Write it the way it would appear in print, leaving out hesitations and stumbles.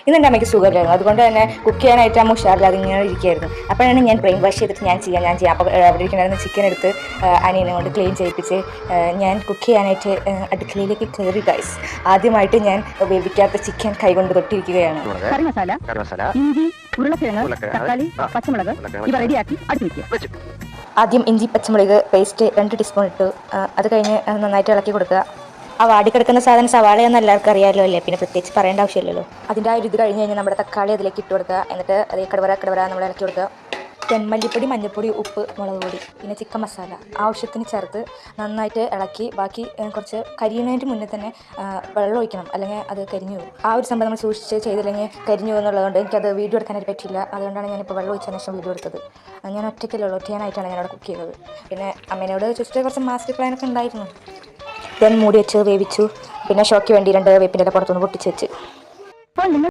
ഇന്ന് എൻ്റെ അമ്മയ്ക്ക് സുഖമില്ലായിരുന്നു. അതുകൊണ്ട് തന്നെ കുക്ക് ചെയ്യാനായിട്ട് അമ്മ ഉഷാറില്ലാതെ ഇങ്ങനെ ഇരിക്കുകയായിരുന്നു. അപ്പോഴാണ് ഞാൻ ബ്രെയിൻ വാഷ് ചെയ്തിട്ട് ഞാൻ ചെയ്യാം. അപ്പോൾ അവിടെ ഇരിക്കുന്ന ചിക്കൻ എടുത്ത് അനിയനെ കൊണ്ട് ക്ലീൻ ചെയ്യിപ്പിച്ച് ഞാൻ കുക്ക് ചെയ്യാനായിട്ട് അടുക്കളയിലേക്ക് കയറി ഗൈസ്. ആദ്യമായിട്ട് ഞാൻ വേവിക്കാത്ത ചിക്കൻ കൈകൊണ്ട് തൊട്ടിരിക്കുകയാണ്. കറി മസാല, ഇഞ്ചി, ഉരുളക്കിഴങ്ങ്, തക്കാളി, പച്ചമുളക് ഇവ റെഡിയാക്കി അടുത്ത് വെക്കുക. ആദ്യം ഇഞ്ചി പച്ചമുളക് പേസ്റ്റ് 2 ടീസ്പൂൺ ഇട്ടു. അത് കഴിഞ്ഞ് നന്നായിട്ട് ഇളക്കി കൊടുക്കുക. ആ വാടിക്കിടക്കുന്ന സാധനം സവാളയെന്ന് എല്ലാവർക്കും അറിയാമല്ലോ അല്ലേ, പിന്നെ പ്രത്യേകിച്ച് പറയേണ്ട ആവശ്യമില്ലല്ലോ. അതിൻ്റെ ആ ഒരു ഇത് കഴിഞ്ഞ് കഴിഞ്ഞാൽ നമ്മുടെ തക്കാളി അതിലേക്ക് ഇട്ട് കൊടുക്കുക. എന്നിട്ട് അതേ കടവര നമ്മൾ ഇളക്കി കൊടുക്കുക. മല്ലിപ്പൊടി, മഞ്ഞൾപ്പൊടി, ഉപ്പ്, മുളക് പൊടി, പിന്നെ ചിക്കൻ മസാല ആവശ്യത്തിന് ചേർത്ത് നന്നായിട്ട് ഇളക്കി ബാക്കി കുറച്ച് കരിയുന്നതിന് മുന്നേ തന്നെ വെള്ളം ഒഴിക്കണം, അല്ലെങ്കിൽ അത് കരിഞ്ഞു പോകും. ആ ഒരു സംഭവം നമ്മൾ സൂക്ഷിച്ച് ചെയ്തില്ലെങ്കിൽ കരിഞ്ഞു പോകുന്നുള്ളതുകൊണ്ട് എനിക്കത് വീഡിയോ എടുക്കാനായിട്ട് പറ്റില്ല. അതുകൊണ്ടാണ് ഞാനിപ്പോൾ വെള്ളം ഒഴിച്ചതിന് ശേഷം വീഡിയോ എടുത്തത്. ഞാൻ ഒറ്റയ്ക്കായിട്ടാണ് ഞാനവിടെ കുക്ക് ചെയ്തത്. പിന്നെ അമ്മേനോട് ചോദിച്ചിട്ട് കുറച്ച് മാസ്റ്റർ പ്ലാനൊക്കെ ഉണ്ടായിരുന്നു. ദെൻ മൂടി വെച്ച് വേവിച്ചു. പിന്നെ ഷോക്ക് വേണ്ടി 2 വേപ്പിൻ്റെ പുറത്തുനിന്ന് പൊട്ടിച്ച് വെച്ച്